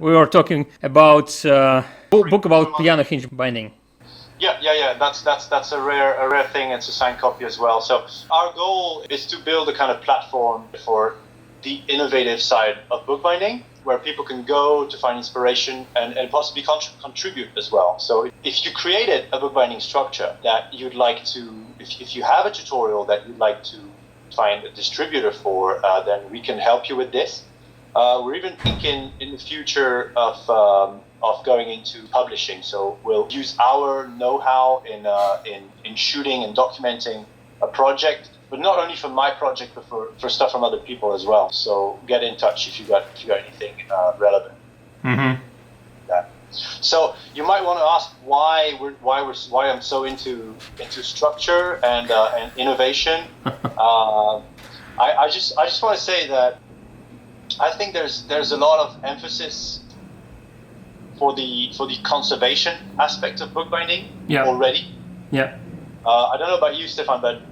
we were talking about book about piano hinge binding. Yeah. That's a rare thing. It's a signed copy as well. So our goal is to build a kind of platform for the innovative side of bookbinding, where people can go to find inspiration and possibly contribute as well. So if you created a bookbinding structure that you'd like to, if you have a tutorial that you'd like to find a distributor for, then we can help you with this. We're even thinking in the future of going into publishing. So we'll use our know-how in shooting and documenting a project, but not only for my project, but for stuff from other people as well. So get in touch if you got anything relevant. Mm-hmm. Yeah. So you might want to ask why I'm so into structure and innovation. I just want to say that I think there's a lot of emphasis for the conservation aspect of bookbinding already. Yeah. I don't know about you, Stepan, but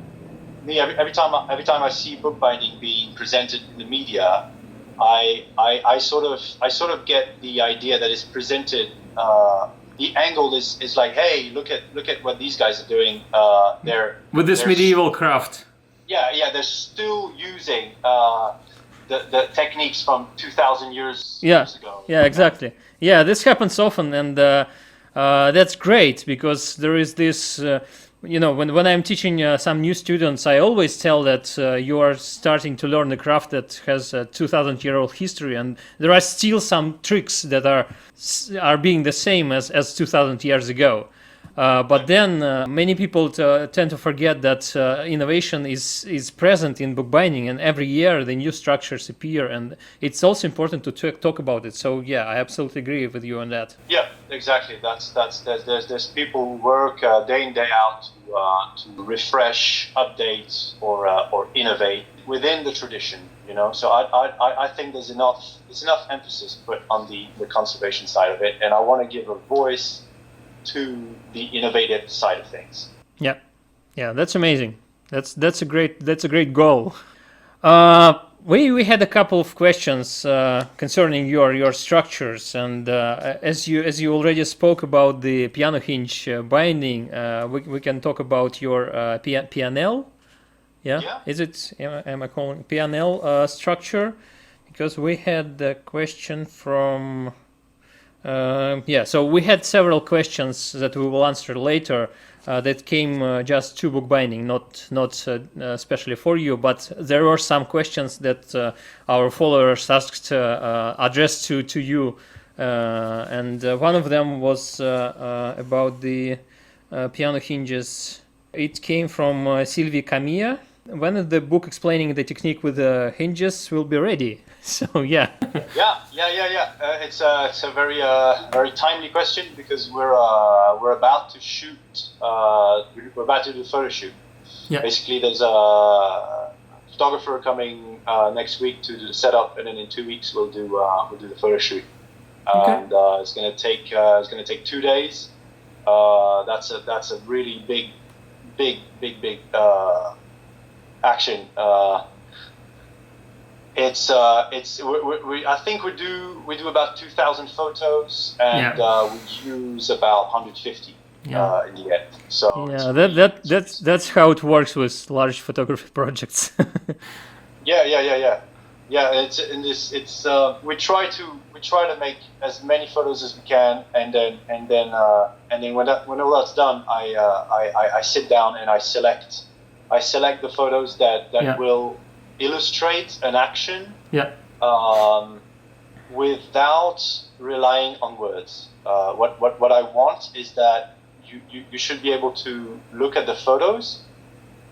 me every time I see bookbinding being presented in the media, I sort of get the idea that it's presented. The angle is like, hey, look at what these guys are doing. They're with this medieval craft. Yeah, they're still using the techniques from 2,000 years ago. Yeah, exactly. Yeah, this happens often, and that's great because there is this. When I'm teaching some new students, I always tell that you are starting to learn a craft that has a 2,000-year-old history, and there are still some tricks that are being the same as 2,000 years ago. But then many people tend to forget that innovation is present in bookbinding, and every year the new structures appear, and it's also important to talk about it. So yeah, I absolutely agree with you on that. Yeah, exactly. There's people who work day in day out to refresh, update, or innovate within the tradition. So I think there's enough emphasis put on the conservation side of it, and I want to give a voice to the innovative side of things. Yeah, that's amazing. That's a great goal. We had a couple of questions concerning your structures, and as you already spoke about the piano hinge binding, we can talk about your Pianel. Yeah. Is it? Am I calling Pianel structure? Because we had the question from. So we had several questions that we will answer later that came just to bookbinding, not especially for you, but there were some questions that our followers asked addressed to you, and one of them was about the piano hinges. It came from Sylvie Camia. When is the book explaining the technique with the hinges will be ready? So yeah. It's a very timely question because we're about to shoot. We're about to do a photo shoot. Yeah. Basically, there's a photographer coming next week to do the setup, and then in 2 weeks we'll do the photo shoot. Okay. And it's gonna take 2 days. That's a really big action. I think we do about 2,000 photos, and we use about 150 in the end. So that's how it works with large photography projects. Yeah. We try to make as many photos as we can, and then when all that's done, I sit down and I select the photos that will illustrate an action without relying on words. What I want is that you should be able to look at the photos,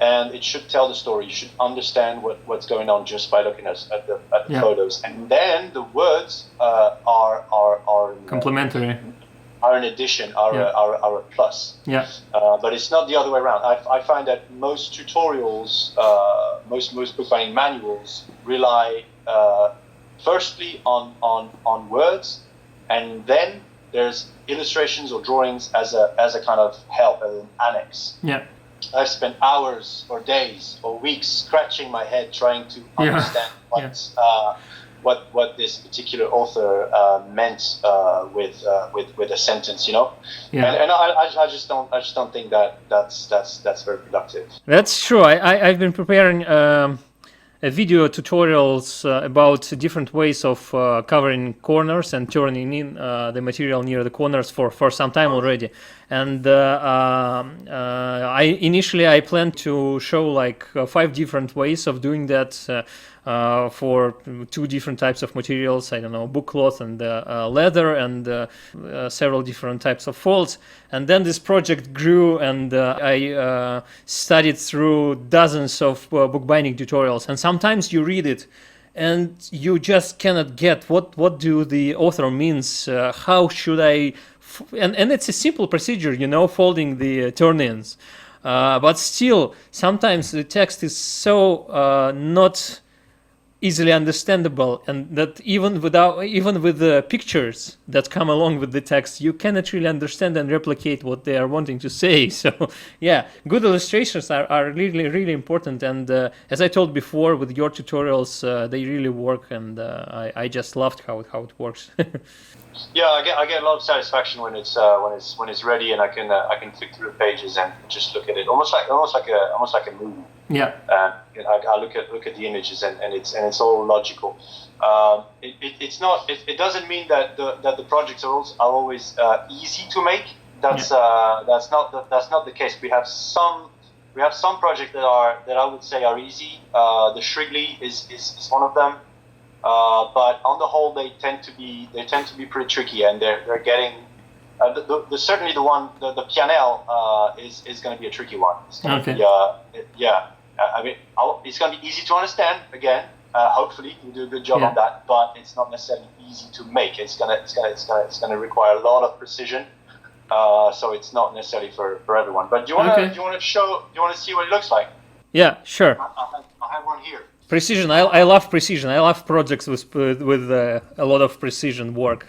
and it should tell the story. You should understand what's going on just by looking at the photos, and then the words are complementary. Are an addition, are a plus. Yeah. But it's not the other way around. I find that most tutorials, most bookbinding manuals rely firstly on words, and then there's illustrations or drawings as a kind of help, as an annex. Yeah. I've spent hours or days or weeks scratching my head trying to understand what this particular author meant with a sentence, Yeah. And I just don't think that's very productive. That's true. I've been preparing video tutorials about different ways of covering corners and turning in the material near the corners for some time already. And I planned to show like 5 different ways of doing that for 2 different types of materials. I don't know, book cloth and leather, and several different types of folds. And then this project grew, and I studied through dozens of bookbinding tutorials. And sometimes you read it and you just cannot get what do the author means, how should I and it's a simple procedure, folding the turn-ins, but still sometimes the text is so not easily understandable, and that even with the pictures that come along with the text, you cannot really understand and replicate what they are wanting to say. So yeah, good illustrations are really, really important, and as I told before, with your tutorials, they really work, and I just loved how it works. Yeah, I get a lot of satisfaction when it's ready, and I can flick through the pages and just look at it, almost like a movie. Yeah. I look at the images, and it's all logical. It doesn't mean that the projects are always easy to make. That's not the case. We have some projects that I would say are easy. The Shrigley is one of them. But on the whole, they tend to be pretty tricky, and they're getting certainly the Pianel is going to be a tricky one. It's going to be I mean, it's going to be easy to understand again. Hopefully, you do a good job on that, but it's not necessarily easy to make. It's gonna require a lot of precision. So it's not necessarily for everyone. But do you want to see what it looks like? Yeah, sure. I have one here. Precision. I love precision. I love projects with a lot of precision work.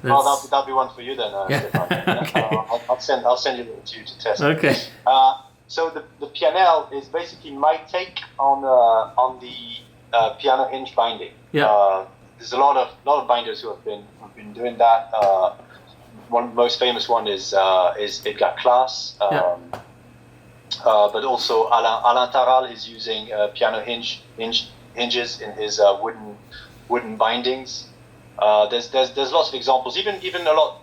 Well, that'll be one for you then. Stepan. Okay. I'll send you to test. Okay. So the Pianel is basically my take on the piano hinge binding. Yeah. There's a lot of binders who have been doing that. One most famous one is Sint-Niklaas. But also Alan Taral is using piano hinges in his wooden bindings. There's lots of examples, even a lot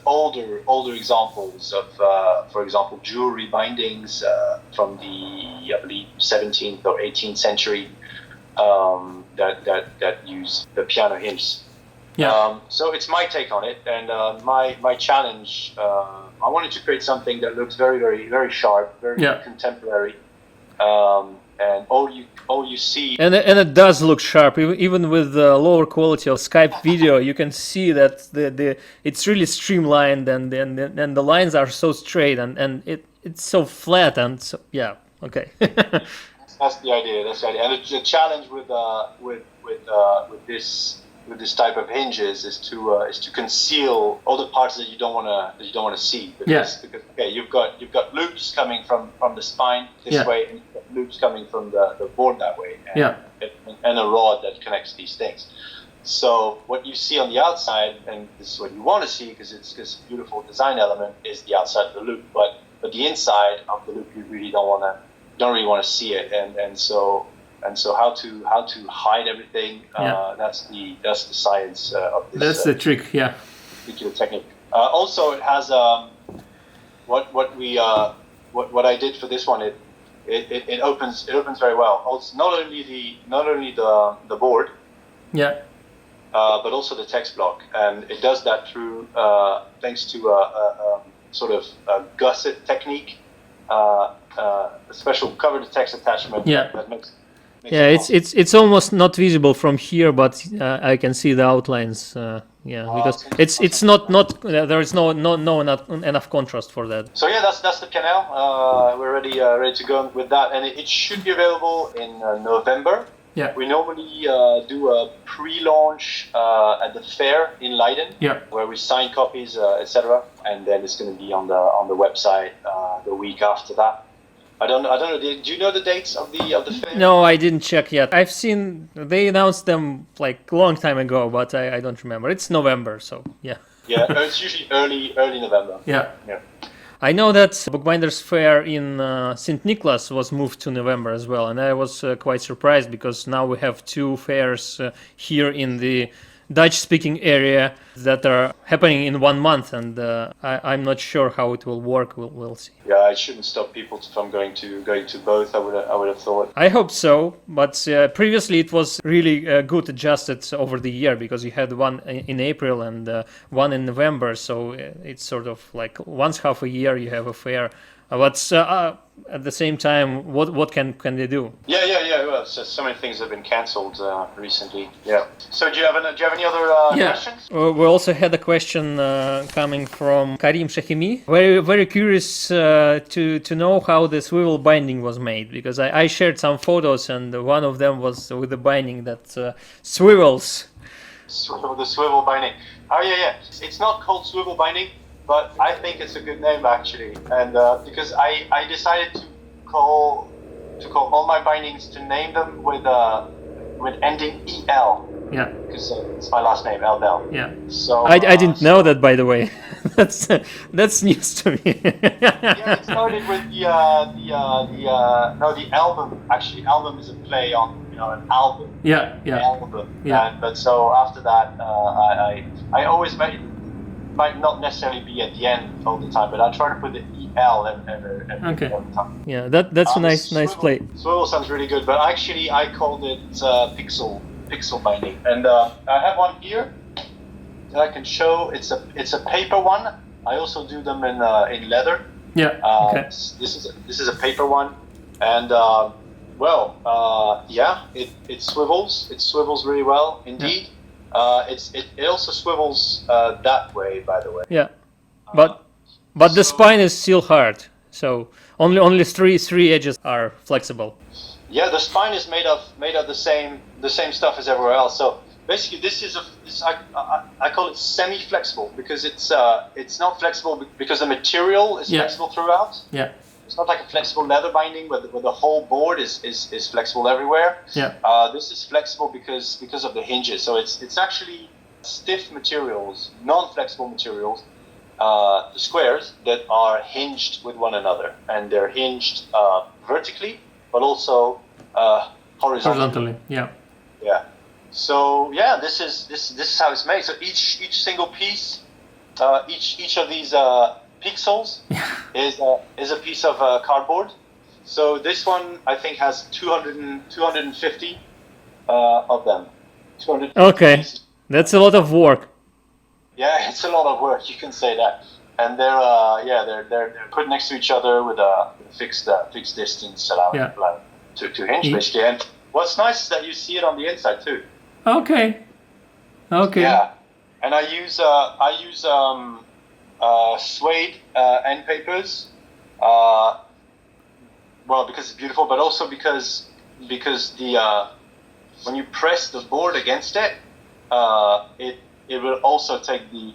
older examples of, for example, jewelry bindings from the, I believe, 17th or 18th century that use the piano hinge. Yeah. So it's my take on it, and my challenge. I wanted to create something that looks very, very, very sharp, very contemporary. And all you see, and it does look sharp, even with the lower quality of Skype video. You can see that it's really streamlined, and the lines are so straight, and it's so flat, and so okay. That's the idea. And the challenge with this type of hinges is to conceal all the parts that you don't want to see. Because you've got loops coming from the spine this way, and you've got loops coming from the board that way, and a rod that connects these things. So what you see on the outside, and this is what you want to see because it's a beautiful design element, is the outside of the loop. But the inside of the loop, you really don't really want to see it, and so how to hide everything, that's the science of this. That's the trick, particular technique. Also, it has what I did for this one. It opens very well. Also, not only the board, but also the text block, and it does that through thanks to a sort of a gusset technique, a special cover the text attachment that makes. It's almost not visible from here, but I can see the outlines. Because it's not there is no enough contrast for that. So that's the Pianel. We're ready to go with that, and it should be available in November. Yeah. We normally do a pre-launch at the fair in Leiden, where we sign copies, etc., and then it's going to be on the website the week after that. I don't know. Do you know the dates of the fair? No, I didn't check yet. I've seen they announced them like a long time ago, but I don't remember. It's November, so yeah. Yeah, it's usually early November. Yeah. Yeah. I know that Bookbinders Fair in Sint-Niklaas was moved to November as well, and I was quite surprised because now we have two fairs here in the Dutch-speaking area that are happening in 1 month, and I'm not sure how it will work. We'll see. Yeah, it shouldn't stop people from going to both. I would have thought. I hope so, but previously it was really good adjusted over the year because you had one in April and one in November, so it's sort of like once half a year you have a fair. But at the same time, what can they do? Yeah. Well, so many things have been cancelled recently. Yeah. So do you have any other questions? We also had a question coming from Karim Shehimi. Very curious to know how the swivel binding was made, because I shared some photos and one of them was with the binding that swivels. The swivel binding. Oh yeah. It's not called swivel binding, but I think it's a good name actually, and because I decided to call all my bindings to name them with ending EL. Yeah. Because it's my last name, Elbel. Yeah. So I didn't know that, by the way. that's news to me. Yeah, it started with the album. Actually, album is a play on an album. Yeah. Album. Yeah. But so after that, I always might not necessarily be at the end all the time, but I try to put the EL every Okay. time. Yeah, that's a nice play. Swivel sounds really good, but actually I called it pixel binding, and I have one here that I can show. It's a paper one. I also do them in leather. Yeah. Okay. This is a paper one, and it swivels. It swivels really well indeed. Yeah. It also swivels that way, by the way. Yeah, but the spine is still hard. So only three edges are flexible. Yeah, the spine is made of the same stuff as everywhere else. So basically, I call it semi-flexible because it's not flexible because the material is flexible throughout. Yeah. It's not like a flexible leather binding where the whole board is flexible everywhere. Yeah. This is flexible because of the hinges. So it's actually stiff materials, non-flexible materials, the squares that are hinged with one another, and they're hinged vertically, but also horizontally. Yeah. Yeah. So yeah, this is how it's made. So each single piece, each of these pixels is a piece of cardboard. So this one I think has 250 of them. 250 Okay, pieces. That's a lot of work. Yeah, it's a lot of work. You can say that. And they're put next to each other with a fixed distance allowing to hinge basically. And what's nice is that you see it on the inside too. Okay. Yeah, and I use suede endpapers. Because it's beautiful, but also because the when you press the board against it, it will also take the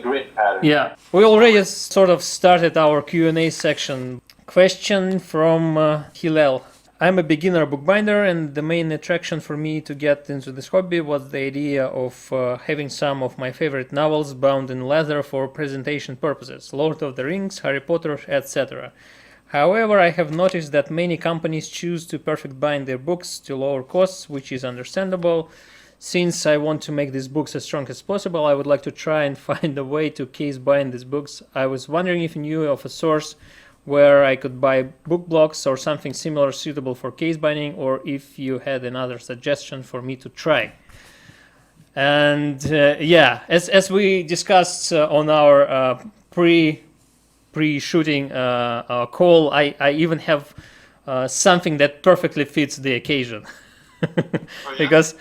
grit pattern. Yeah, we already sort of started our Q&A section. Question from Hillel. I'm a beginner bookbinder, and the main attraction for me to get into this hobby was the idea of having some of my favorite novels bound in leather for presentation purposes, Lord of the Rings, Harry Potter, etc. However, I have noticed that many companies choose to perfect bind their books to lower costs, which is understandable. Since I want to make these books as strong as possible, I would like to try and find a way to case bind these books. I was wondering if you knew of a source where I could buy book blocks or something similar suitable for case binding, or if you had another suggestion for me to try. And as we discussed on our pre-shooting call, I even have something that perfectly fits the occasion. Because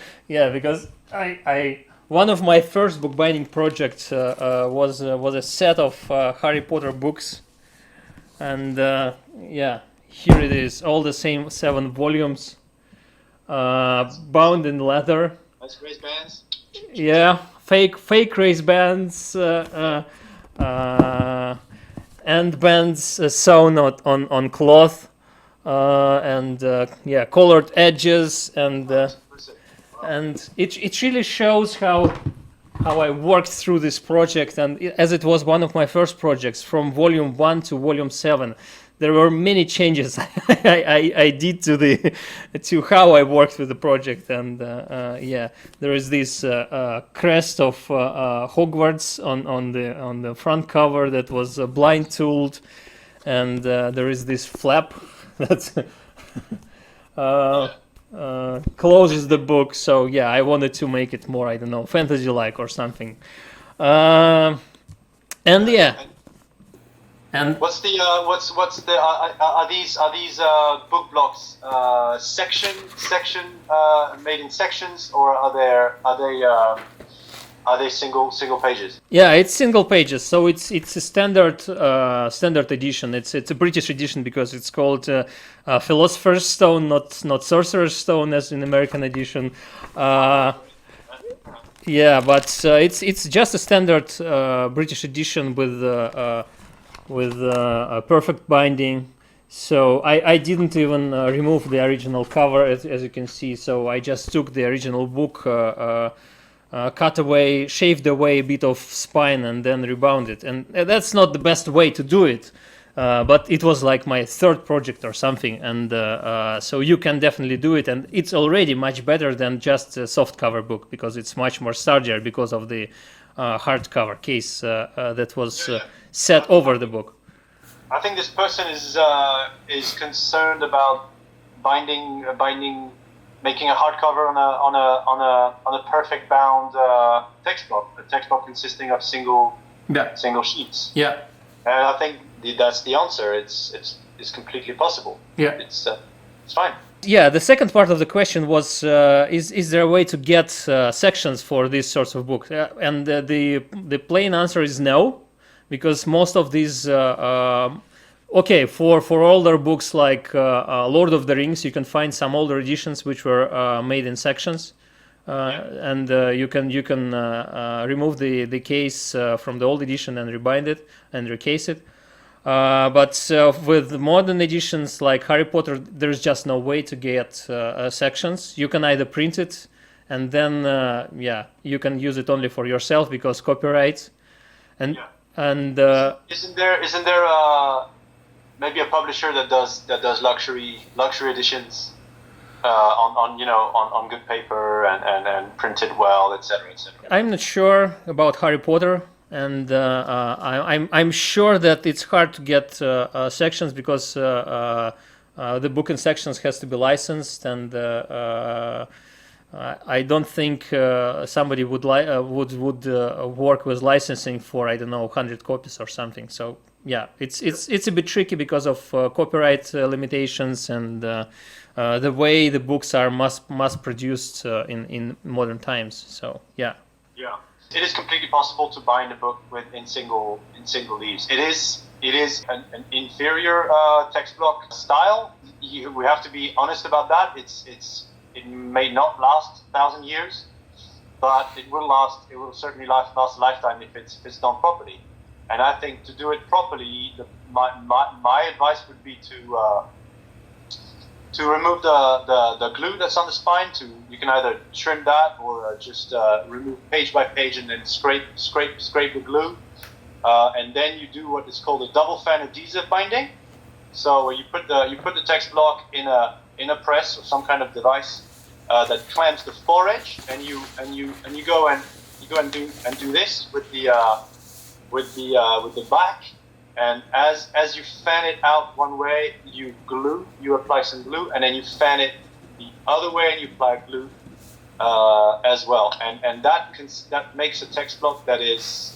I one of my first bookbinding projects was a set of Harry Potter books. And here it is, all the same 7 volumes, bound in leather. Nice race bands. Yeah, fake race bands. end bands sewn on cloth, and colored edges, and it really shows how I worked through this project, and as it was one of my first projects from volume 1 to volume 7, there were many changes I did to how I worked with the project, and there is this crest of Hogwarts on the front cover that was blind tooled, and there is this flap that closes the book. So yeah, I wanted to make it more, I don't know, fantasy-like or something. And what's the are these book blocks section made in sections, or are they single pages? Yeah, it's single pages. So it's a standard edition. It's a British edition because it's called Philosopher's Stone, not Sorcerer's Stone as in American edition. Yeah, but it's just a standard British edition with a perfect binding. So I didn't even remove the original cover, as you can see. So I just took the original book, shaved away a bit of spine, and then rebounded. And that's not the best way to do it, but it was like my third project or something. And so you can definitely do it, and it's already much better than just a soft cover book, because it's much more sturdier because of the hardcover case that was set over the book. I think this person is concerned about making a hardcover on a perfect bound text block, a text block consisting of single sheets. Yeah, and I think that's the answer. It's completely possible. Yeah, it's fine. Yeah, the second part of the question was, is there a way to get sections for these sorts of books? And the plain answer is no, because most of these, for older books like Lord of the Rings, you can find some older editions which were made in sections, and you can remove the case from the old edition and rebind it and recase it. But with modern editions like Harry Potter, there's just no way to get sections. You can either print it, and then you can use it only for yourself because copyright. And isn't there maybe a publisher that does luxury editions on good paper and printed well, etc. I'm not sure about Harry Potter. And I'm sure that it's hard to get sections because the book in sections has to be licensed, and I don't think somebody would work with licensing for 100 copies or something. So yeah, it's a bit tricky because of copyright limitations and the way the books are mass produced in modern times. So yeah. It is completely possible to bind a book in single leaves. It is an inferior text block style. We have to be honest about that. It may not last 1,000 years, but it will last. It will certainly last a lifetime if it's done properly. And I think to do it properly, my advice would be to remove the glue that's on the spine. You can either trim that or just remove page by page and then scrape the glue, and then you do what is called a double fan adhesive binding. So you put the text block in a press or some kind of device that clamps the foredge, and you go and do this with the back. And as you fan it out one way, you apply some glue, and then you fan it the other way and you apply glue as well. And that makes a text block that is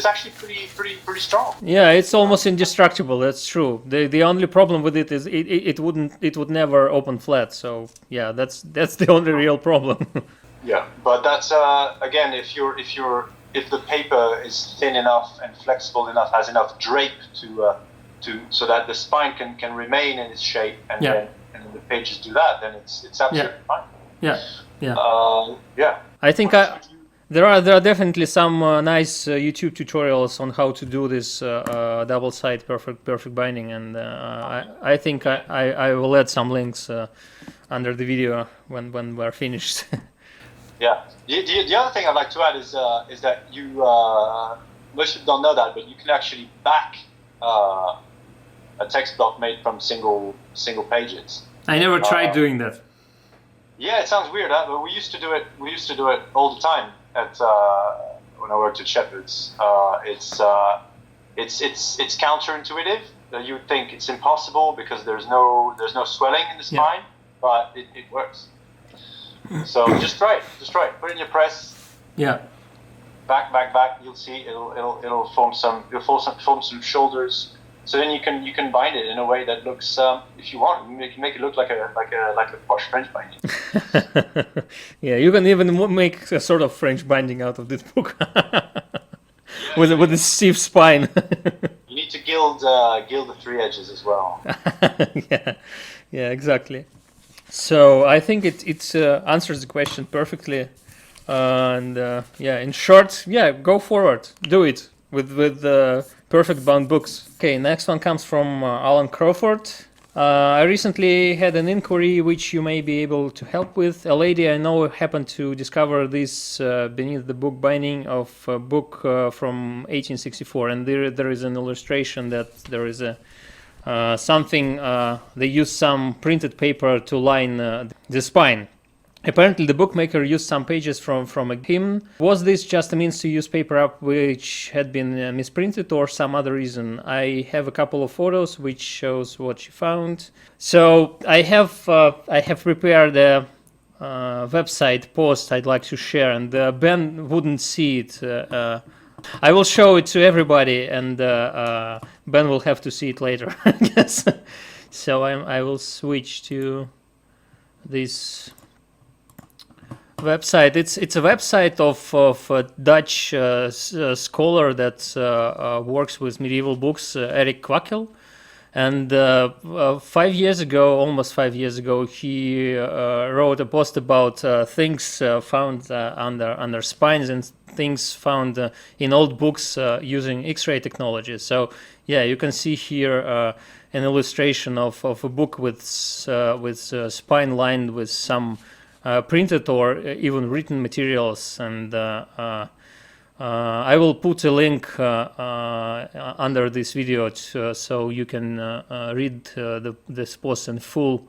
actually pretty strong. Yeah, it's almost indestructible. That's true. The only problem with it is it would never open flat. So yeah, that's the only real problem. Yeah, but that's again, if the paper is thin enough and flexible enough, has enough drape so that the spine can remain in its shape, and then the pages do that, then it's absolutely fine. Yeah. Yeah. I think There are definitely some nice YouTube tutorials on how to do this double side perfect binding, and I think I will add some links under the video when we're finished. Yeah. The other thing I'd like to add is that you most people don't know that, but you can actually back a text block made from single pages. I never tried doing that. Yeah, it sounds weird, huh? But we used to do it. We used to do it all the time at when I worked at Shepherd's. It's counterintuitive. You would think it's impossible because there's no swelling in the spine, but it works. So just try it. Put it in your press. Yeah. Back. You'll see it'll form some shoulders. So then you can bind it in a way that looks, if you want, you can make it look like a posh French binding. Yeah, you can even make a sort of French binding out of this book with a stiff spine. You need to gild the three edges as well. Yeah, exactly. So I think it answers the question perfectly, and in short, go forward, do it with perfect bound books. Okay, next one comes from Alan Crawford. I recently had an inquiry which you may be able to help with. A lady I know happened to discover this beneath the book binding of a book from 1864, and there is an illustration that there is a something, they use some printed paper to line the spine. Apparently the bookmaker used some pages from a hymn. Was this just a means to use paper up which had been misprinted, or some other reason? I have a couple of photos which shows what she found. So I have prepared a website post I'd like to share, and Ben wouldn't see it. I will show it to everybody, and Ben will have to see it later, I guess. So I will switch to this website. It's a website of a Dutch scholar that works with medieval books, Eric Kwakkel. And almost 5 years ago, he wrote a post about things found under spines and things found in old books using X-ray technology. So yeah, you can see here an illustration of a book with spine lined with some printed or even written materials, and I will put a link under this video so you can read this post in full.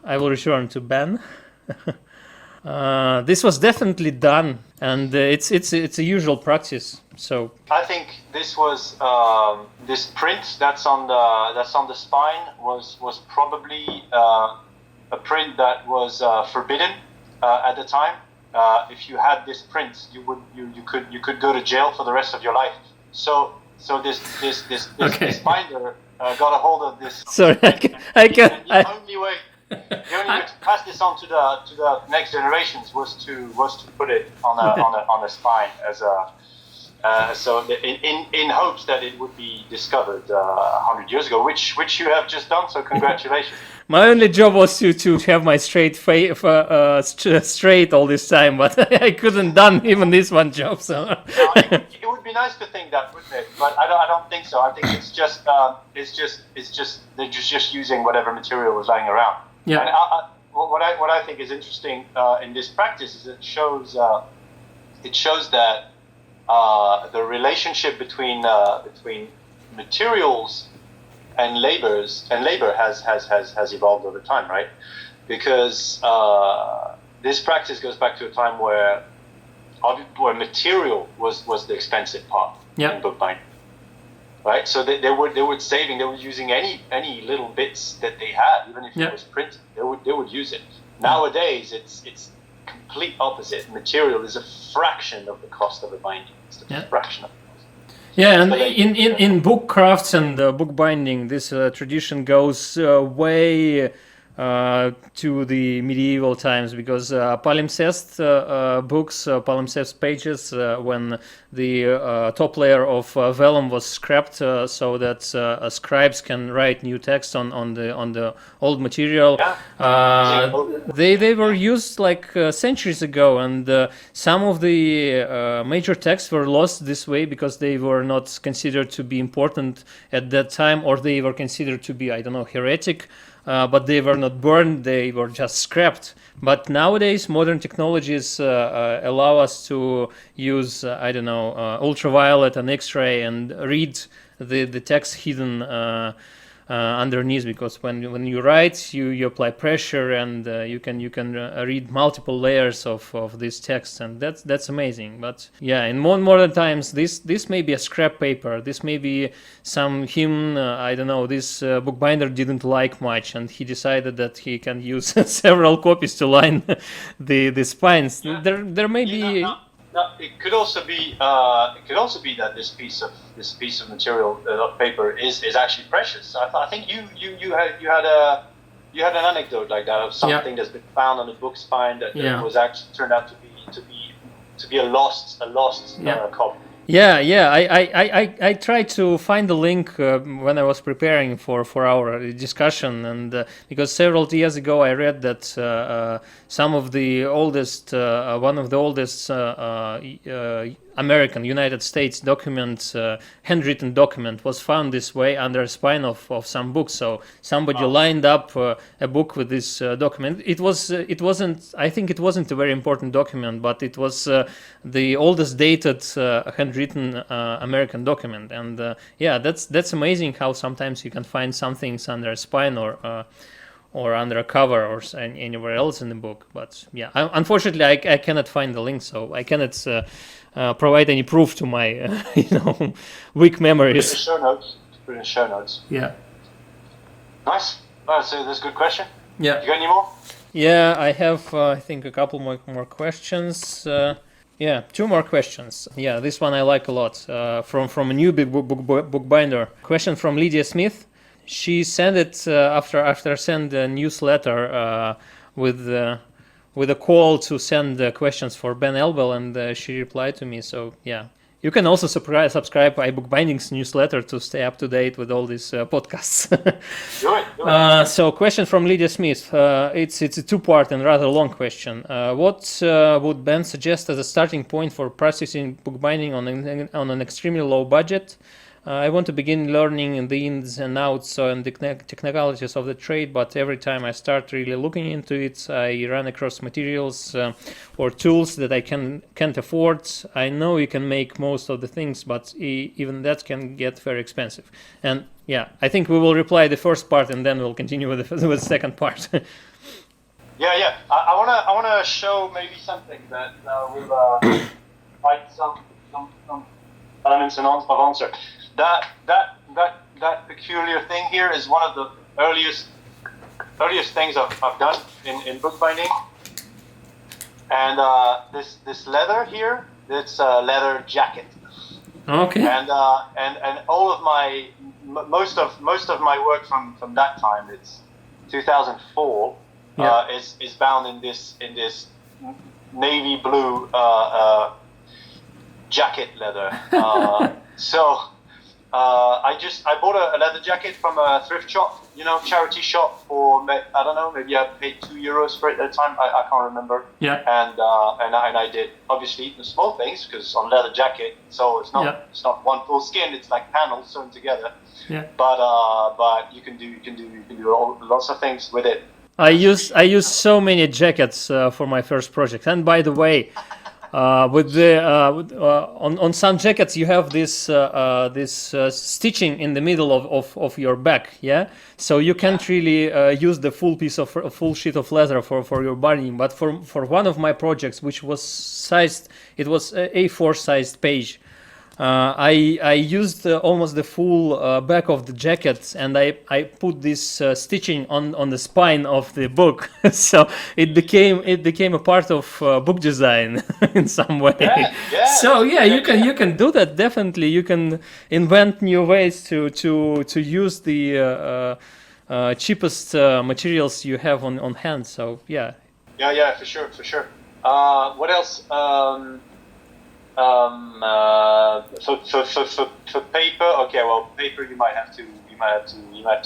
I will return to Ben. This was definitely done, and it's a usual practice. So I think this was this print that's on the spine was probably a print that was forbidden at the time. If you had this print, you could go to jail for the rest of your life. So this binder got a hold of this. Sorry, The only way to pass this on to the next generations was to put it on a spine as a. So in hopes that it would be discovered 100 years ago, which you have just done. So congratulations. My only job was to have my straight straight all this time, but I couldn't done even this one job. So it would be nice to think that, wouldn't it? But I don't think so. I think it's just they're just using whatever material was lying around. Yeah. And what I think is interesting in this practice is it shows that the relationship between materials and labor has evolved over time, right? Because this practice goes back to a time where material was the expensive part in bookbinding, right? So they were using any little bits that they had, even if it was printed, they would use it. Nowadays, it's complete opposite. Material is a fraction of the cost of a binding. It's a fraction of the cost. Yeah, and in book crafts and book binding, this tradition goes way to the medieval times, because palimpsest books, palimpsest pages, when the top layer of vellum was scrapped, so that scribes can write new text on the old material. They were used like centuries ago, and some of the major texts were lost this way because they were not considered to be important at that time, or they were considered to be, I don't know, heretic. But they were not burned, they were just scrapped. But nowadays, modern technologies allow us to use, I don't know, ultraviolet and X-ray and read the text hidden underneath, because when you write, you apply pressure, and you can read multiple layers of this text, and that's amazing. But yeah, in modern times, this may be a scrap paper, this may be some hymn, I don't know, this bookbinder didn't like much, and he decided that he can use several copies to line the spines. There may be. No, it could also be that this piece of material of paper is actually precious. I think you had an anecdote like that of something that's been found on a book spine that was actually turned out to be a lost copy. I tried to find the link when I was preparing for our discussion, and because several years ago I read that some of the oldest, one of the oldest American United States documents, handwritten document, was found this way under a spine of some books. So somebody lined up a book with this document. It wasn't. I think it wasn't a very important document, but it was the oldest dated handwritten American document. And that's amazing how sometimes you can find some things under a spine or under a cover or anywhere else in the book. But yeah, unfortunately, I cannot find the link, so I cannot provide any proof to my weak memories. Put in the show notes. Yeah. Nice. So that's a good question. Yeah. You got any more? Yeah, I have I think a couple more questions. Two more questions. Yeah, this one I like a lot. From a new bookbinder. Question from Lydia Smith. She sent it after send a newsletter with a call to send questions for Ben Elbel, and she replied to me. So yeah, you can also subscribe iBookBinding's newsletter to stay up to date with all these podcasts. Do it. So question from Lydia Smith. It's a two-part and rather long question. What would Ben suggest as a starting point for practicing bookbinding on an extremely low budget? I want to begin learning the ins and outs and the technicalities of the trade, but every time I start really looking into it, I run across materials or tools that I can't afford. I know you can make most of the things, but even that can get very expensive. And yeah, I think we will reply the first part, and then we'll continue with the second part. Yeah. I wanna show maybe something that will find some elements of answer. That peculiar thing here is one of the earliest things I've done in bookbinding. And this leather here, it's a leather jacket. Okay. And all of my most of my work from that time, it's 2004, is bound in this navy blue jacket leather. I bought a leather jacket from a thrift shop, charity shop for, I don't know, maybe I paid €2 for it at the time. I can't remember. Yeah. And I did obviously the small things, because on leather jacket, so it's not one full skin. It's like panels sewn together. Yeah. But you can do lots of things with it. I use so many jackets for my first project. And by the way, with the on some jackets you have this stitching in the middle of your back, so you can't really use the full sheet of leather for your binding. But for one of my projects, which was sized, it was A4 sized page, I used almost the full back of the jacket, and I put this stitching on the spine of the book, so it became a part of book design in some way. So you can do that. Definitely, you can invent new ways to use the cheapest materials you have on hand. So yeah. Yeah, for sure. What else? For paper, okay. Well, paper you might have to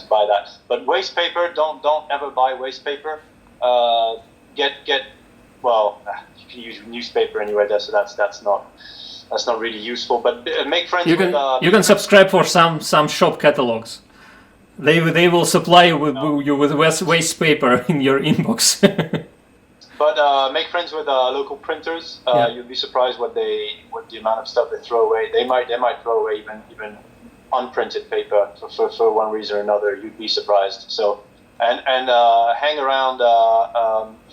buy that. But waste paper, don't ever buy waste paper. Well, you can use newspaper anyway. So that's not really useful. But make friends. You can subscribe for some shop catalogs. They will supply you with waste paper in your inbox. But make friends with local printers. You'll be surprised what the amount of stuff they throw away. They might throw away even unprinted paper for one reason or another. You'd be surprised. So and hang around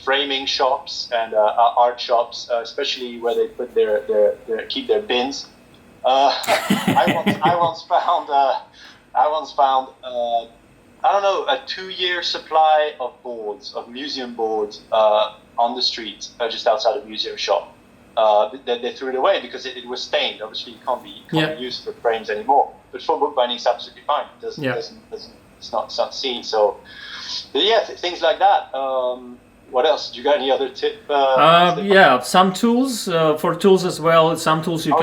framing shops and art shops, especially where they put keep their bins. I once found I don't know, a 2-year supply of museum boards on the street just outside a museum shop. They threw it away because it was stained. Obviously, it can't be used for frames anymore. But for bookbinding, it's absolutely fine. It's not seen. So, but yeah, things like that. What else? Do you got any other tip? Some tools for tools as well. Some tools you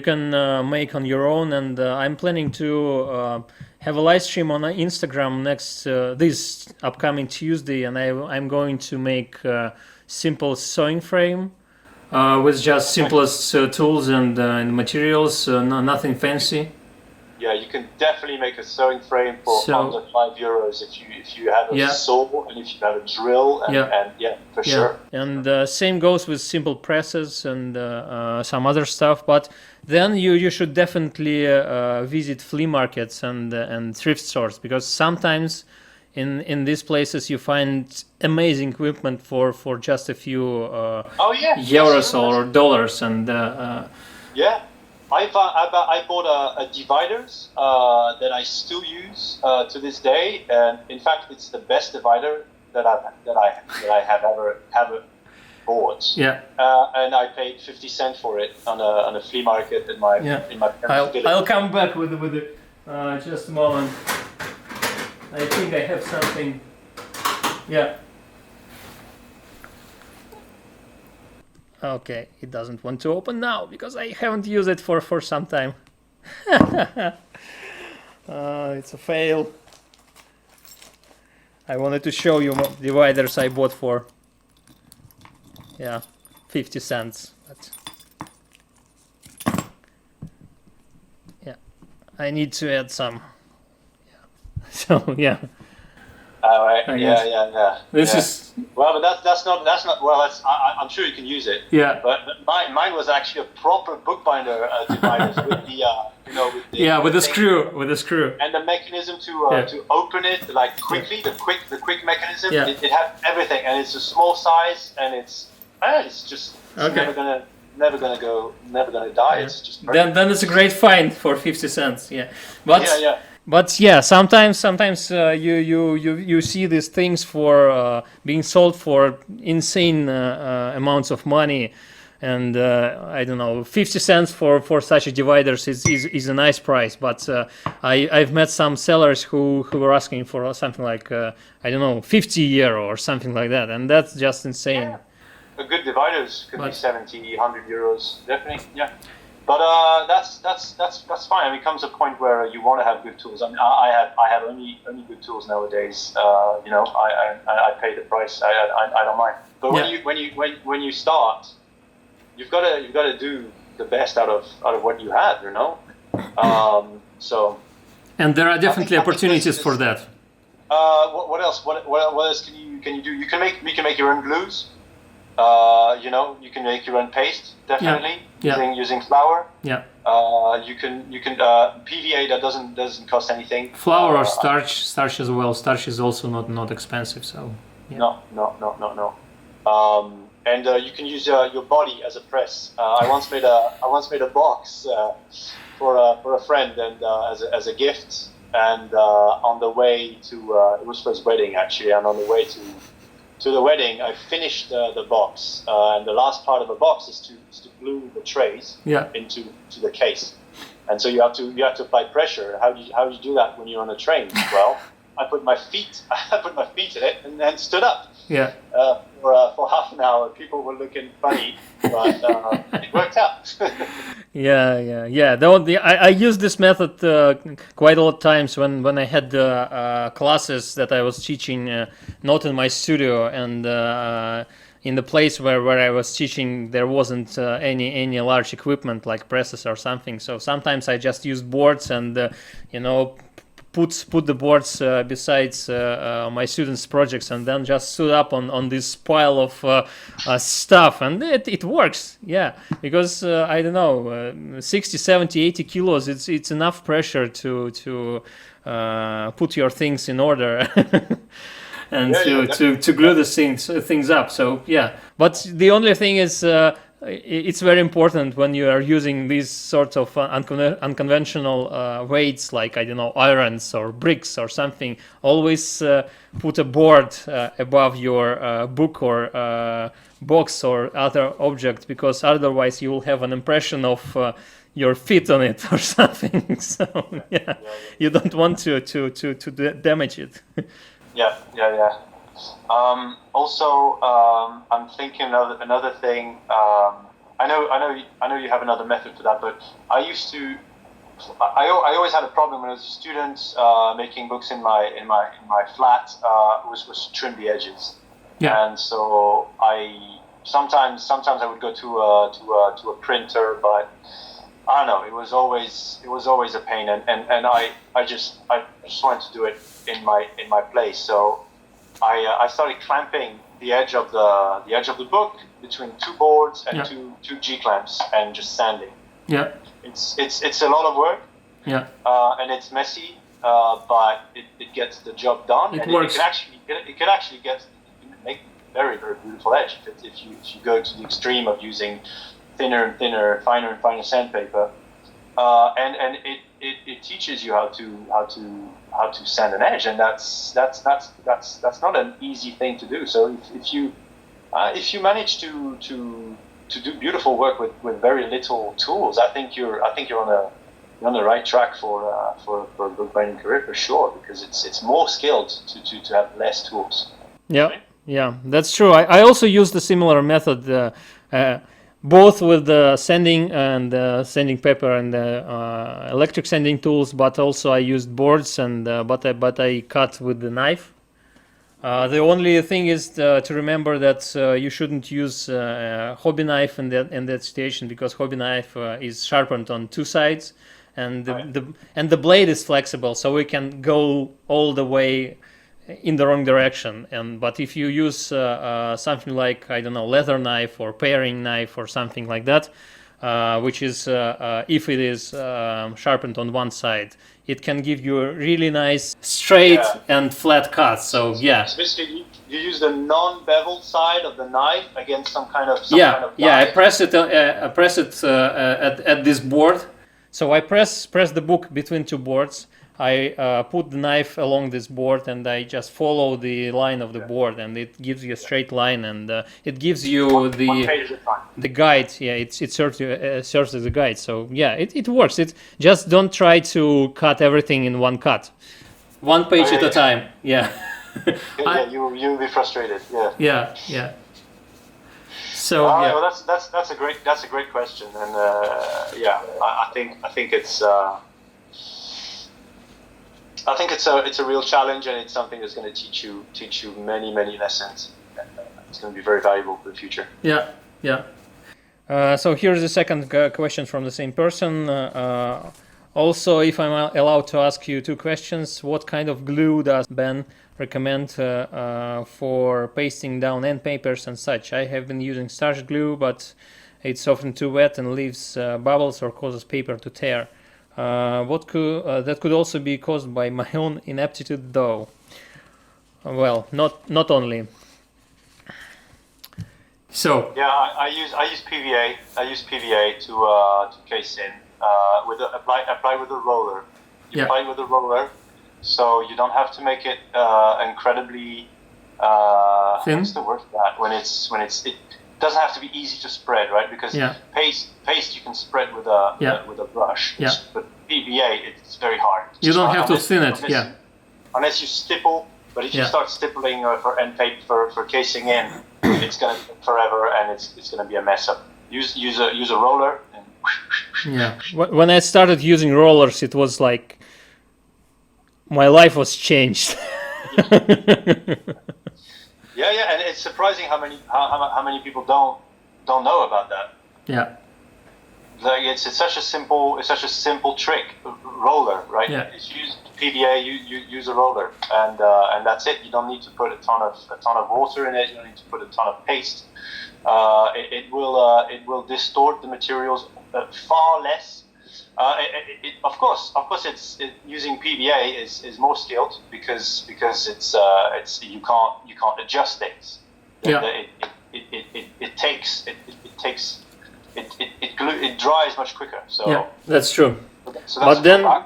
can make on your own, and I'm planning to have a live stream on Instagram this upcoming Tuesday, and I'm going to make a simple sewing frame with just simplest tools and materials, nothing fancy. Yeah, you can definitely make a sewing frame for under €5 if you have a saw and if you have a drill and for sure. And same goes with simple presses and some other stuff. But then you should definitely visit flea markets and thrift stores, because sometimes in these places you find amazing equipment for just a few euros or dollars and I bought a dividers that I still use to this day, and in fact, it's the best divider that I have ever bought. Yeah. And I paid 50 cents for it on a flea market in my parents' village. I'll come back with it. Just a moment. I think I have something. Yeah. Okay, it doesn't want to open now because I haven't used it for some time. It's a fail. I wanted to show you dividers I bought for 50 cents. But I need to add some. So This is well, but that's not well. I'm sure you can use it. Yeah. But mine was actually a proper bookbinder divider with the screw and the mechanism to open it like quickly. The quick mechanism. Yeah. It had everything, and it's a small size, and it's never gonna die. Yeah. It's just perfect. Then it's a great find for 50 cents. Yeah. But But sometimes you see these things for being sold for insane amounts of money, and I don't know, 50 cents for such a dividers is a nice price. But I've met some sellers who were asking for something like I don't know, €50 or something like that, and that's just insane. Yeah. A good dividers could be 70, €100, definitely. Yeah. But that's fine. I mean, it comes a point where you want to have good tools. I mean, I have only good tools nowadays. I pay the price. I don't mind. But when you start, you've got to do the best out of what you have. So. And there are definitely opportunities for that. What else? What else can you do? You can make your own glues. You can make your own paste, definitely, using flour. Yeah. You can PVA that doesn't cost anything. Flour or starch as well. Starch is also not expensive, so. Yeah. No. And you can use your body as a press. I once made a box for a friend and as a gift, and on the way to it was for his wedding actually, and on the way to the wedding, I finished the box, and the last part of the box is to glue the trays into the case, and so you have to apply pressure. How do you do that when you're on a train? Well, I put my feet in it, and then stood up. Yeah. For half an hour. People were looking funny, but it worked out. I used this method quite a lot of times when I had classes that I was teaching, not in my studio, and in the place where I was teaching, there wasn't any large equipment like presses or something. So sometimes I just used boards and put the boards besides my students' projects, and then just stood up on this pile of stuff, and it works. Yeah, because I don't know, 60, 70, 80 kilos. It's enough pressure to put your things in order. And to glue the things up. So yeah, but the only thing is it's very important when you are using these sorts of unconventional weights, like, I don't know, irons or bricks or something. Always put a board above your book or box or other object, because otherwise you will have an impression of your feet on it or something. So you don't want to damage it. Yeah. Also, I'm thinking of another thing. I know you have another method for that, but I always had a problem when I was a student making books in my flat. Was to trim the edges. Yeah. And so sometimes I would go to a printer, but I don't know. It was always a pain, and I just wanted to do it in my place. So I started clamping the edge of the book between two boards and two G clamps, and just sanding. Yeah. It's a lot of work. Yeah. And it's messy, but it gets the job done. It works. It can actually make very, very beautiful edge if you go to the extreme of using thinner and thinner, finer and finer sandpaper, and it teaches you how to sand an edge, and that's not an easy thing to do. So if you manage to do beautiful work with very little tools, I think you're on the right track for a bookbinding career for sure, because it's more skilled to have less tools. Yeah, right? Yeah, that's true. I also used a similar method. Both with the sanding and sanding paper and electric sanding tools, but also I used boards and but I cut with the knife. The only thing is to remember that you shouldn't use hobby knife in that situation, because hobby knife is sharpened on two sides, and the blade is flexible, so we can go all the way in the wrong direction. But if you use something like, I don't know, leather knife or paring knife or something like that, which is if it is sharpened on one side, it can give you a really nice straight and flat cut. So So basically you use the non-beveled side of the knife against some kind of I press it at this board. So I press the book between two boards. I put the knife along this board, and I just follow the line of the board, and it gives you a straight line, and it gives you one page at a time. The guide. Yeah, it serves as a guide. So yeah, it works. It just don't try to cut everything in one cut, one page at a time. Yeah. You'll be frustrated. Yeah. So well, that's a great question, and I think it's. I think it's a real challenge, and it's something that's going to teach you many lessons. It's going to be very valuable for the future. Yeah. So here's the second question from the same person. Also, if I'm allowed to ask you two questions, what kind of glue does Ben recommend for pasting down end papers and such? I have been using starch glue, but it's often too wet and leaves bubbles or causes paper to tear. That could also be caused by my own inaptitude, though. Well, not only. So yeah, I use PVA. I use PVA to case in apply with a roller. You apply with a roller, so you don't have to make it incredibly thin. What's the word for that? When it doesn't have to be easy to spread, right? Because paste you can spread with a brush. Yeah. But PVA, it's very hard. You don't have to thin it. unless you stipple. But if you start stippling for end paper for casing in, it's going to take forever, and it's going to be a mess up. Use a roller. And Yeah. When I started using rollers, it was like my life was changed. Yeah, and it's surprising how many people don't know about that. Yeah. Like it's such a simple trick, roller, right? Yeah. If you use PVA, you use a roller, and that's it. You don't need to put a ton of water in it. You don't need to put a ton of paste. It will distort the materials far less. Of course, using PVA is more skilled because it's you can't adjust things. It dries much quicker. So yeah, that's true. So that's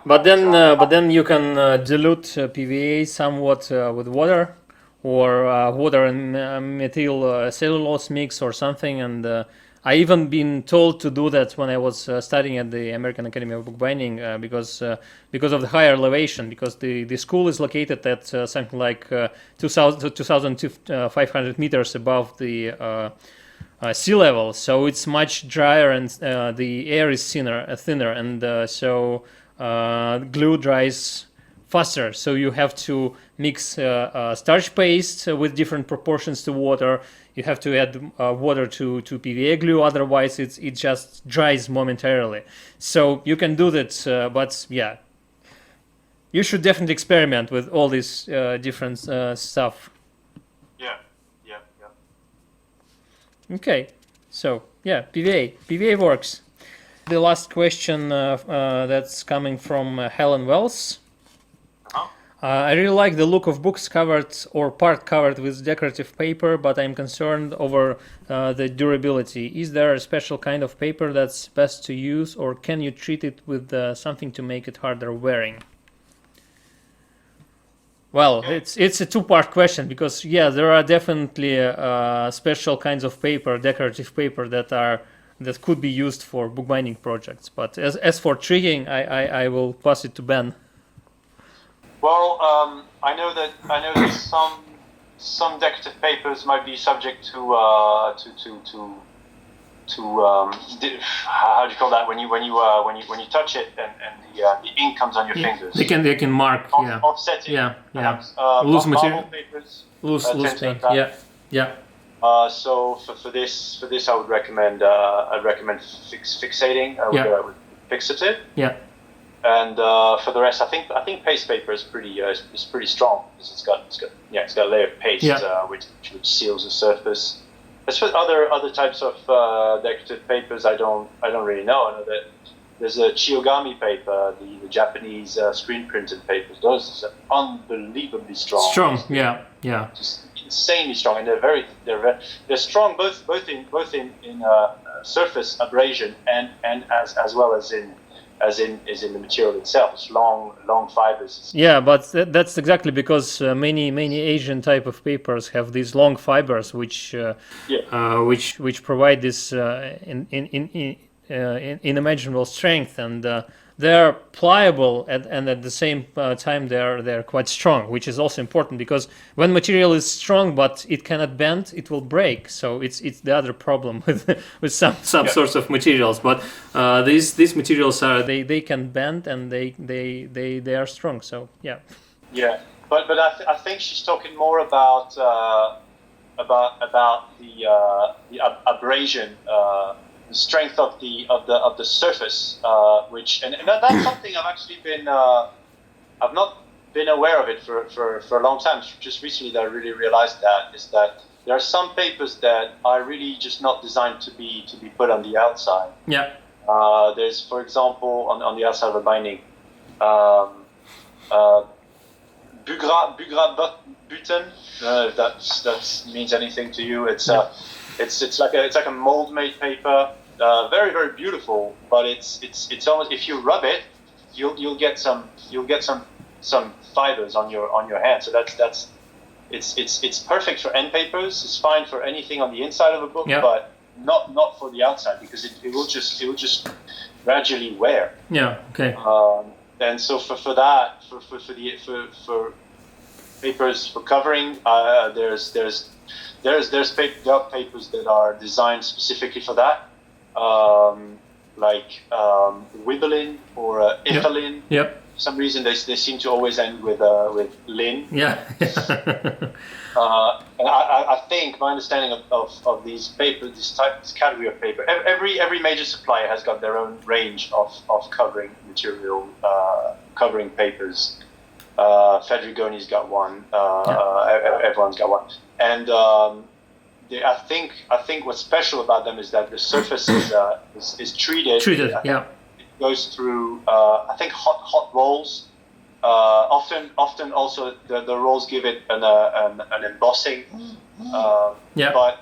but then you can dilute PVA somewhat with water, or water and methyl cellulose mix or something. And I even been told to do that when I was studying at the American Academy of Bookbinding because of the higher elevation, because the school is located at something like 2,500 meters above the sea level, so it's much drier and the air is thinner, and so glue dries faster. So you have to mix starch paste with different proportions to water. You have to add water to PVA glue, otherwise it just dries momentarily. So you can do that, but yeah, you should definitely experiment with all this different stuff. Yeah. Okay, so yeah, PVA works. The last question that's coming from Helen Wells. I really like the look of books covered or part covered with decorative paper, but I'm concerned over the durability. Is there a special kind of paper that's best to use, or can you treat it with something to make it harder wearing? Well, it's a two-part question, because yeah, there are definitely special kinds of paper, decorative paper that could be used for bookbinding projects. But as for treating, I will pass it to Ben. Well, I know that some decorative papers might be subject to how do you call that when you touch it and the ink comes on your fingers. They can mark, offsetting. Yeah. Loose material papers. Loose paint. Yeah. So for this I would recommend fixating with fixative. Yeah. And for the rest, I think paste paper is pretty strong because it's got a layer of paste which seals the surface. As for other types of decorative papers, I don't really know. I know that there's a Chiogami paper, the Japanese screen printed papers. Those are unbelievably strong. Strong, yeah. Just insanely strong, and they're strong both in surface abrasion and as well as in the material itself. It's long fibers. Yeah, but that's exactly because many Asian type of papers have these long fibers, which provide this unimaginable strength, and they're pliable and at the same time they're quite strong, which is also important because when material is strong but it cannot bend, it will break. So it's the other problem with some sorts of materials. But these materials they can bend and they are strong. So yeah. But I think she's talking more about the abrasion. The strength of the surface, and that's something I've actually I've not been aware of it for a long time. Just recently that I really realized that there are some papers that are really just not designed to be put on the outside. Yeah. There's, for example, on the outside of a binding, button. If that means anything to you, it's like a mold-made paper. Very, very beautiful, but it's almost, if you rub it, you'll get some fibers on your hand. So it's perfect for end papers. It's fine for anything on the inside of a book, but not for the outside because it will just gradually wear. Yeah. Okay. And so for that, for papers for covering. There are papers that are designed specifically for that, like Wibbelin or Ithalin. Yep. For some reason, they seem to always end with lin. Yeah. And I think my understanding of these papers, this category of paper, every major supplier has got their own range of covering material, covering papers. Fedrigoni's got one. Everyone's got one, and I think what's special about them is that the surface is treated. Yeah. It goes through I think hot rolls. Often also the rolls give it an embossing. But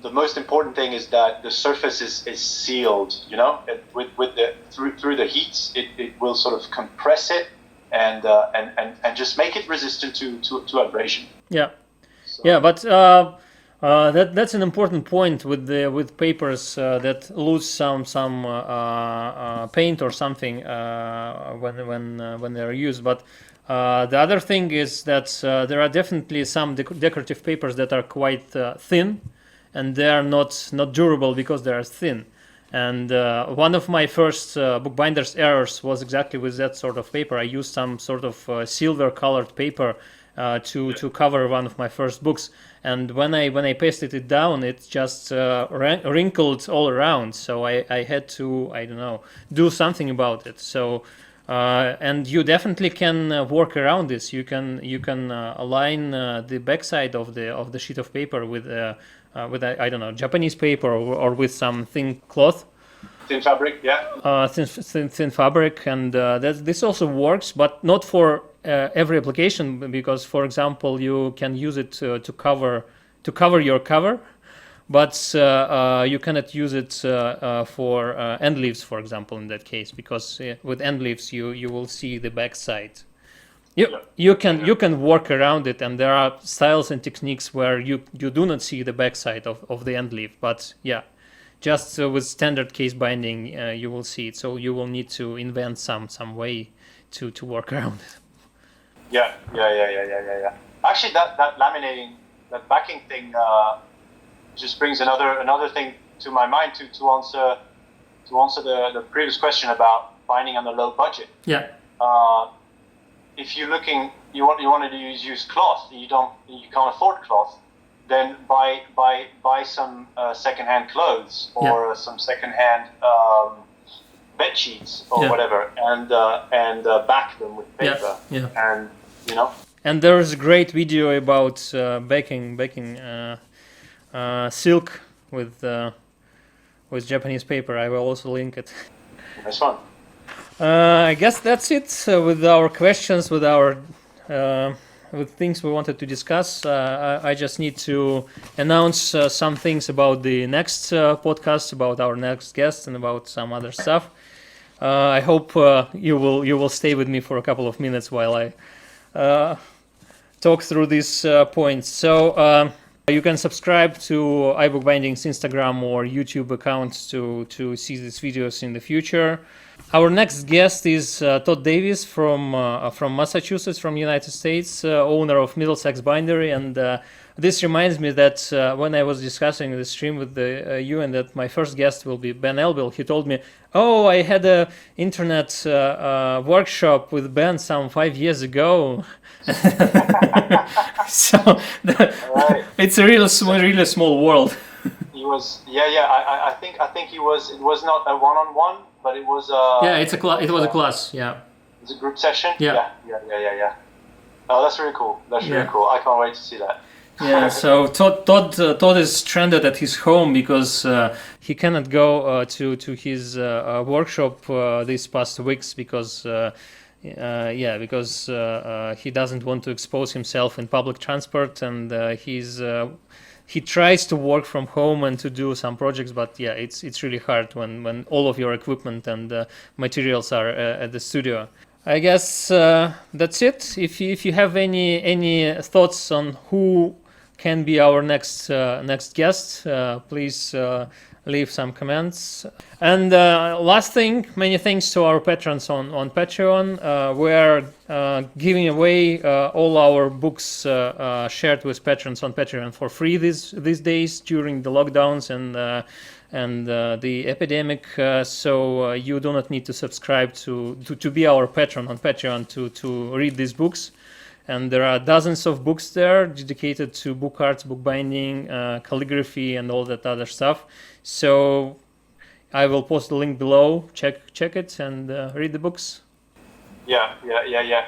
the most important thing is that the surface is sealed. You know, with the through the heat, it will sort of compress it and just make it resistant to abrasion. Yeah. So. Yeah, but that's an important point with papers that lose some paint or something when they're used. But the other thing is that there are definitely some decorative papers that are quite thin, and they are not durable because they are thin. And one of my first bookbinders errors was exactly with that sort of paper. I used some sort of silver colored paper to cover one of my first books, and when I pasted it down, it just wrinkled all around. So I had to, I don't know, do something about it. So and you definitely can work around this. You can align the backside of the sheet of paper with I don't know, Japanese paper or with some thin cloth. Thin fabric, yeah. Thin fabric, and this also works, but not for every application, because, for example, you can use it to cover your cover, but you cannot use it for end leaves, for example, in that case, because with end leaves you will see the back side. You can work around it, and there are styles and techniques where you do not see the backside of the end leaf, but just with standard case binding you will see it. So you will need to invent some way to work around it. Yeah. Actually, that laminating, that backing thing, just brings another thing to my mind to answer the previous question about binding on a low budget. Yeah. If you're looking, you want to use cloth, you can't afford cloth, then buy some secondhand clothes or some secondhand bed sheets or whatever, and back them with paper. And you know. And there is a great video about baking silk with Japanese paper. I will also link it. Nice one. I guess that's it with our questions, with our with things we wanted to discuss. I just need to announce some things about the next podcast, about our next guest, and about some other stuff. I hope you will stay with me for a couple of minutes while I talk through these points. So you can subscribe to iBookBinding's Instagram or YouTube account to see these videos in the future. Our next guest is Todd Davis from Massachusetts, from United States, owner of Middlesex Bindery, and this reminds me that when I was discussing the stream with you, and that my first guest will be Ben Elbel, he told me, "Oh, I had a internet workshop with Ben some 5 years ago." So it's a really small world. He was, I think he was. It was not a one-on-one, but it was. It was a class. Yeah. It was a group session. Yeah. Oh, that's really cool. Really cool. I can't wait to see that. Yeah. So Todd is stranded at his home because he cannot go to his workshop these past weeks because. Because he doesn't want to expose himself in public transport, and he tries to work from home and to do some projects, but it's really hard when all of your equipment and materials are at the studio. I guess that's it. If you have any thoughts on who can be our next guest, please leave some comments. And last thing, many thanks to our patrons on Patreon. We're giving away all our books shared with patrons on Patreon for free these days during the lockdowns and the epidemic. So you do not need to subscribe to be our patron on Patreon to read these books. And there are dozens of books there dedicated to book arts, bookbinding, calligraphy, and all that other stuff. So I will post the link below. Check it and read the books. Yeah.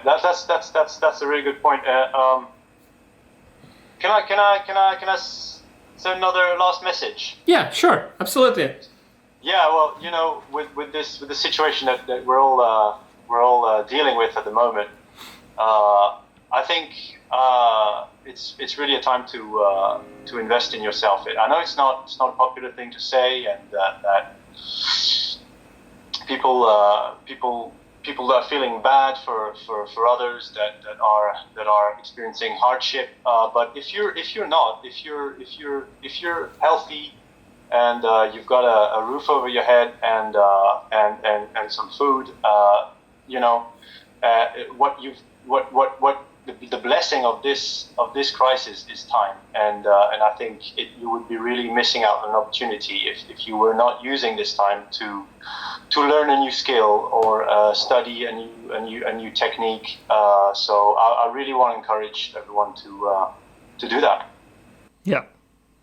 That's a really good point. Can I send another last message? Yeah, sure, absolutely. Yeah, well, you know, with the situation that we're all dealing with at the moment, I think it's really a time to invest in yourself. I know it's not a popular thing to say, and that people are feeling bad for others that are experiencing hardship. But if you're healthy and you've got a roof over your head and some food, you know, the blessing of this crisis is time, and I think you would be really missing out on an opportunity if you were not using this time to learn a new skill or study a new technique. So I really want to encourage everyone to do that. Yeah,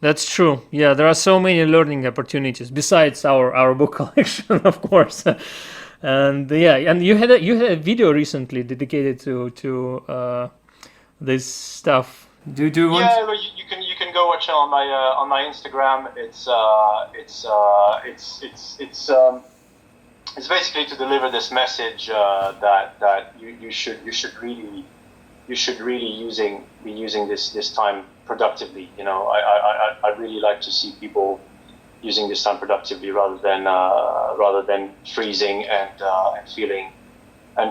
that's true. Yeah, there are so many learning opportunities besides our book collection, of course. And yeah, and you had a video recently dedicated to this stuff. Do you want? Yeah, well, you can go watch it on my Instagram. It's basically to deliver this message that you should really be using this time productively. You know, I really like to see people using this time productively rather than freezing and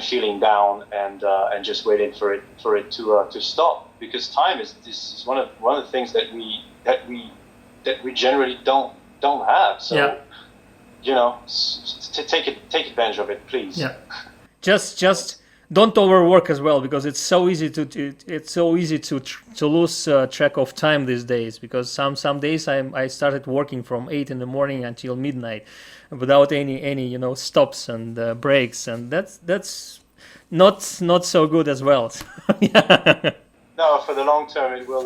feeling down and just waiting for it to stop, because time is one of the things that we generally don't have. So yeah. You know, take advantage of it, please. Yeah. Just don't overwork as well, because it's so easy to lose track of time these days. Because some days I started working from 8 in the morning until midnight, without any stops and breaks, and that's not so good as well. Yeah. No, for the long term, it will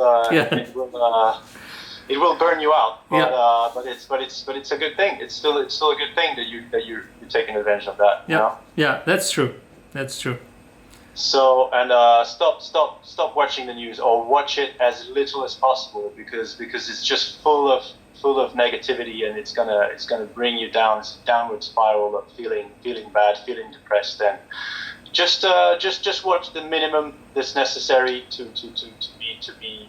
burn you out. But it's a good thing. It's still a good thing that you're taking advantage of that. Yeah. You know? Yeah, that's true. That's true. So stop watching the news, or watch it as little as possible, because it's just full of negativity, and it's gonna bring you down. It's a downward spiral of feeling bad, feeling depressed, and just watch the minimum that's necessary to be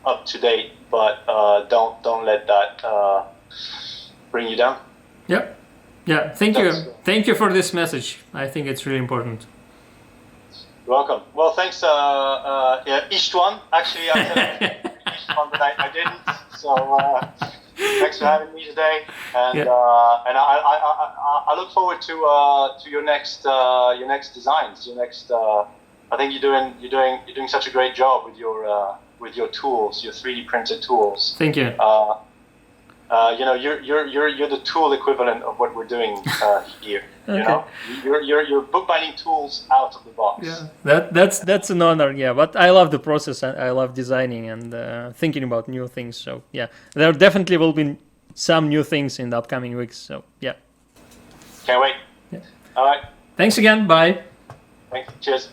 up to date, but don't let that bring you down. Yep. Yeah. Thank you for this message. I think it's really important. You're welcome. Well, thanks, Istvan. Actually, I said Istvan, but I didn't. So thanks for having me today, and I look forward to your next designs. I think you're doing such a great job with your tools, your 3D printed tools. Thank you. You're the tool equivalent of what we're doing here. Okay. You know, you're bookbinding tools out of the box. Yeah, that's an honor. Yeah, but I love the process, and I love designing and thinking about new things. So yeah, there definitely will be some new things in the upcoming weeks. So yeah. Can't wait. Yeah. All right. Thanks again. Bye. Thank you. Cheers.